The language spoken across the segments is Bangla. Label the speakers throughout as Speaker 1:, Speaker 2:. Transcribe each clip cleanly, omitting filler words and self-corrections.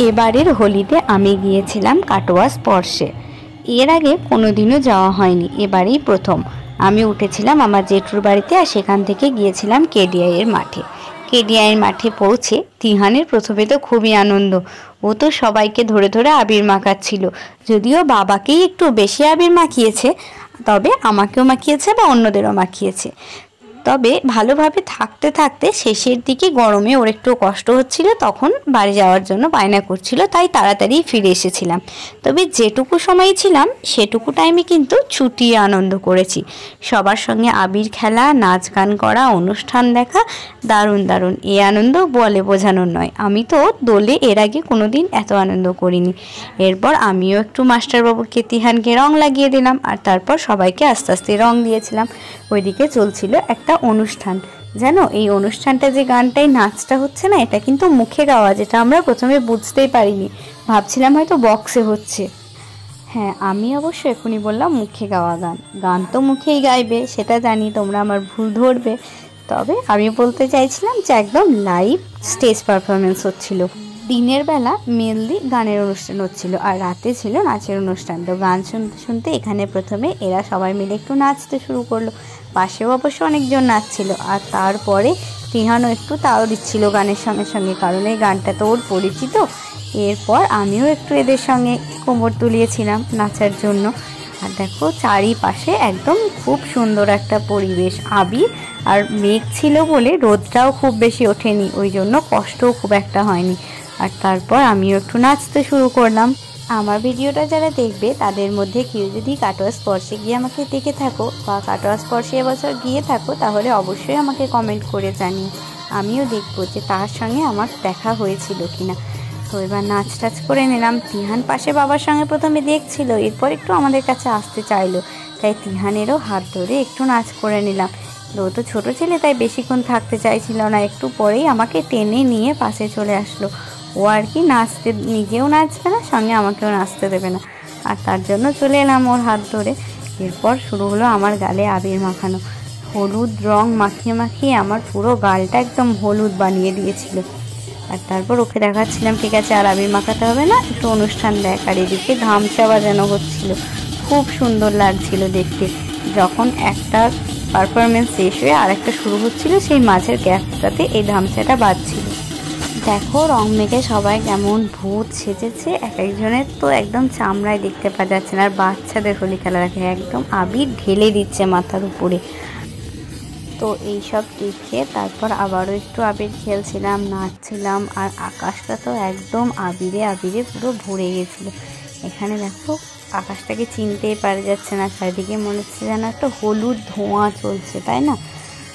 Speaker 1: এবারের হোলিতে আমি গিয়েছিলাম কাটোয়া স্পর্শে। এর আগে কোনোদিনও যাওয়া হয়নি, এবারেই প্রথম। আমি উঠেছিলাম আমার জেঠুর বাড়িতে, আর সেখান থেকে গিয়েছিলাম কেডিআইয়ের মাঠে। কেডিআইয়ের মাঠে পৌঁছে তিহানের প্রথমে তো খুবই আনন্দ। ও তো সবাইকে ধরে ধরে আবির মাখাচ্ছিল, যদিও বাবাকেই একটু বেশি আবির মাখিয়েছে, তবে আমাকেও মাখিয়েছে বা অন্যদেরও মাখিয়েছে। তবে ভালোভাবে থাকতে থাকতে শেষের দিকে গরমে ওর একটু কষ্ট হচ্ছিল, তখন বাড়ি যাওয়ার জন্য বায়না করছিল, তাই তাড়াতাড়ি ফিরে এসেছিলাম। তবে যেটুকু সময় ছিলাম সেটুকু টাইমে কিন্তু ছুটিয়ে আনন্দ করেছি। সবার সঙ্গে আবির খেলা, নাচ গান করা, অনুষ্ঠান দেখা, দারুণ দারুণ। এ আনন্দ বলে বোঝানোর নয়। আমি তো দোলে এর আগে কোনোদিন এত আনন্দ করিনি। এরপর আমিও একটু মাস্টারবাবুকে তিহানকে রং লাগিয়ে দিলাম, আর তারপর সবাইকে আস্তে আস্তে রং দিয়েছিলাম। ওইদিকে চলছিল একটা অনুষ্ঠান। জানো, এই অনুষ্ঠানটা যে গানটাই নাচটা হচ্ছে না, এটা কিন্তু মুখে গাওয়া, যেটা আমরা প্রথমে বুঝতেই পারিনি, ভাবছিলাম হয়তো বক্সে হচ্ছে। হ্যাঁ, আমি অবশ্য এখনই বললাম মুখে গাওয়া গান। গান তো মুখেই গাইবে, সেটা জানি, তোমরা আমার ভুল ধরবে। তবে আমি বলতে চাইছিলাম যে একদম লাইভ স্টেজ পারফরমেন্স হচ্ছিল। দিনের বেলা মেনলি গানের অনুষ্ঠান হচ্ছিল, আর রাতে ছিল নাচের অনুষ্ঠান। তো গান শুনতে শুনতে এখানে প্রথমে এরা সবাই মিলে একটু নাচতে শুরু করলো। পাশেও অবশ্য অনেকজন নাচছিল, আর তারপরে তিহানও একটু তাল দিচ্ছিল গানের সঙ্গে সঙ্গে, কারণ এই গানটা তো ওর পরিচিত। এরপর আমিও একটু এদের সঙ্গে কোমর তুলিয়েছিলাম নাচার জন্য। আর দেখো, চারিপাশে একদম খুব সুন্দর একটা পরিবেশ। আবির আর মেঘ ছিল বলে রোদটাও খুব বেশি ওঠেনি, ওই জন্য কষ্টও খুব একটা হয়নি। আর তারপর আমিও একটু নাচতে শুরু করলাম। আমার ভিডিওটা যারা দেখবে তাদের মধ্যে কেউ যদি কাটোয়া স্পর্শে গিয়ে আমাকে দেখে থাকো, বা কাটোয়া স্পর্শে এবছর গিয়ে থাকো, তাহলে অবশ্যই আমাকে কমেন্ট করে জানিও। আমিও দেখবো যে তার সঙ্গে আমার দেখা হয়েছিল কিনা। তো এবার নাচ টাচ করে নিলাম। তিহান পাশে বাবার সঙ্গে প্রথমে দেখছিল, এরপর একটু আমাদের কাছে আসতে চাইলো, তাই তিহানেরও হাত ধরে একটু নাচ করে নিলাম। ও তো ছোটো ছেলে, তাই বেশিক্ষণ থাকতে চাইছিল না, একটু পরেই আমাকে টেনে নিয়ে পাশে চলে আসলো। ও আর কি নাচতে, নিজেও নাচবে না, সঙ্গে আমাকেও নাচতে দেবে না, আর তার জন্য চলে এলাম ওর হাত ধরে। এরপর শুরু হলো আমার গালে আবির মাখানো। হলুদ রং মাখিয়ে মাখিয়ে আমার পুরো গালটা একদম হলুদ বানিয়ে দিয়েছিল। আর তারপর ওকে দেখাচ্ছিলাম, ঠিক আছে আর আবির মাখাতে হবে না, একটু অনুষ্ঠান দেখ। আর এদিকে ধামচা বাজানো হচ্ছিল, খুব সুন্দর লাগছিল দেখতে। যখন একটা পারফরমেন্স শেষ হয়ে আর একটা শুরু হচ্ছিল, সেই মাঝের গ্যাপটাতে এই ধামচাটা বাজছিল। দেখো, রং মেখে সবাই কেমন ভূত সেজেছে, এক একজনের তো একদম চামড়ায় দেখতে পাওয়া যাচ্ছে না। আর বাচ্চাদের হোলি খেলা দেখে একদম আবির ঢেলে দিচ্ছে মাথার উপরে। তো এইসব দেখে তারপর আবারও একটু আবির খেলছিলাম, নাচছিলাম। আর আকাশটা তো একদম আবিরে আবিরে পুরো ভরে গেছিলো। এখানে দেখো, আকাশটাকে চিনতেই পারা যাচ্ছে না, চারিদিকে মনে হচ্ছে যেন একটা হলুদ ধোঁয়া চলছে, তাই না?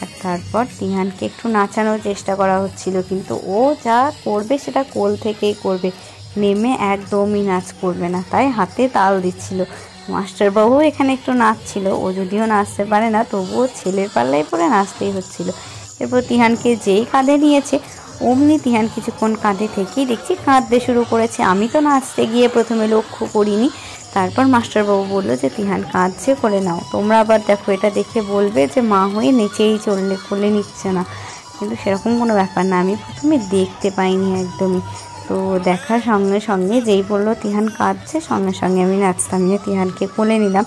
Speaker 1: আর তারপর তিহানকে একটু নাচানোর চেষ্টা করা হচ্ছিল, কিন্তু ও যা করবে সেটা কোল থেকেই করবে, নেমে একদমই নাচ করবে না, তাই হাতে তাল দিচ্ছিল। মাস্টারবাবু এখানে একটু নাচছিল, ও যদিও নাচতে পারে না, তবুও ছেলের পাল্লায় পরে নাচতেই হচ্ছিল। এরপর তিহানকে যেই কাঁধে নিয়েছে, অমনি তিহান কিছুক্ষণ কাঁধে থেকেই দেখছি কাঁদতে শুরু করেছে। আমি তো নাচতে গিয়ে প্রথমে লক্ষ্য করিনি, তারপর মাস্টারবাবু বললো যে তিহান কাঁদছে, কোলে নাও। তোমরা আবার দেখো, এটা দেখে বলবে যে মা হয়ে নেচেই চললে, কোলে নিচ্ছে না, কিন্তু সেরকম কোনো ব্যাপার না। আমি প্রথমে দেখতে পাইনি একদমই। তো দেখার সঙ্গে সঙ্গে যেই বললো তিহান কাঁদছে, সঙ্গে সঙ্গে আমি নাচতাম নিয়ে তিহানকে কোলে নিলাম।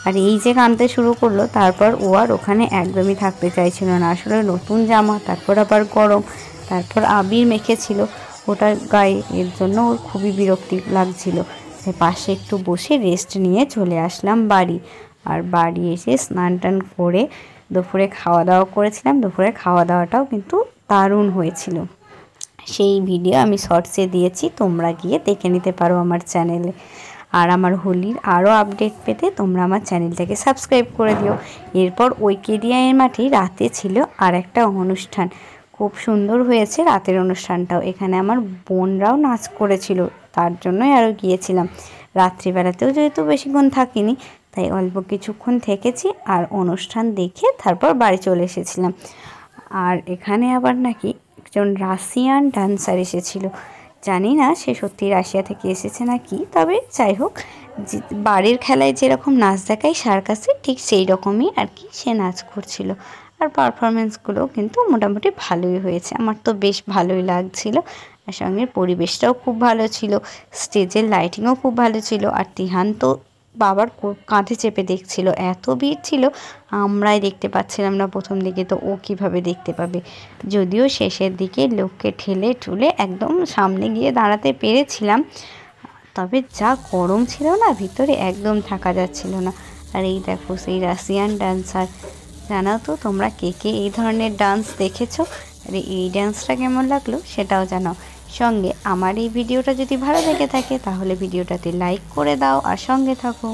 Speaker 1: আর এই যে কাঁদতে শুরু করলো, তারপর ও আর ওখানে একদমই থাকতে চাইছিল না। আসলে নতুন জামা, তারপর আবার গরম, তারপর আবির মেখেছিল ওটার গায়ে, এর জন্য ওর খুবই বিরক্তি লাগছিল। পাশে একটু বসে রেস্ট নিয়ে চলে আসলাম বাড়ি। আর বাড়ি এসে স্নান টান করে দুপুরে খাওয়া দাওয়া করেছিলাম। দুপুরে খাওয়া দাওয়াটাও কিন্তু দারুণ হয়েছিল। সেই ভিডিও আমি শর্টসে দিয়েছি, তোমরা গিয়ে দেখে নিতে পারো আমার চ্যানেলে। আর আমার হোলির আরও আপডেট পেতে তোমরা আমার চ্যানেলটাকে সাবস্ক্রাইব করে দিও। এরপর ওই কেডিআইয়ের মাঠেই রাতে ছিল আর একটা অনুষ্ঠান, খুব সুন্দর হয়েছে রাতের অনুষ্ঠানটাও। এখানে আমার বোনরাও নাচ করেছিল, তার জন্যই আরও গিয়েছিলাম। রাত্রিবেলাতেও যেহেতু বেশিক্ষণ থাকিনি, তাই অল্প কিছুক্ষণ থেকেছি, আর অনুষ্ঠান দেখে তারপর বাড়ি চলে এসেছিলাম। আর এখানে আবার নাকি একজন রাশিয়ান ডান্সার এসেছিল, জানি না সে সত্যি রাশিয়া থেকে এসেছে নাকি, তবে যাই হোক, বাড়ির খেলায় যেরকম নাচ দেখায় সার্কাসে, ঠিক সেই রকমই আর কি সে নাচ করছিল। আর পারফরমেন্সগুলো কিন্তু মোটামুটি ভালোই হয়েছে, আমার তো বেশ ভালোই লাগছিল। আর সঙ্গে পরিবেশটাও খুব ভালো ছিল, স্টেজের লাইটিংও খুব ভালো ছিল। আর তিহান তো বাবার কাঁধে চেপে দেখছিল, এত ভিড় ছিল আমরাই দেখতে পাচ্ছিলাম না প্রথম দিকে, তো ও কিভাবে দেখতে পাবে। যদিও শেষের দিকে লোককে ঠেলে ঠুলে একদম সামনে গিয়ে দাঁড়াতে পেরেছিলাম, তবে যা গরম ছিল না ভিতরে, একদম থাকা যাচ্ছিল না। আর এই দেখো সেই রাশিয়ান ডান্সার, জানাও তো তোমরা কে কে এই ধরনের ডান্স দেখেছো, আর এই ডান্সটা কেমন লাগলো সেটাও জানাও। সঙ্গে আমার এই ভিডিওটা যদি ভালো লেগে থাকে তাহলে ভিডিওটাতে লাইক করে দাও আর সঙ্গে থাকো।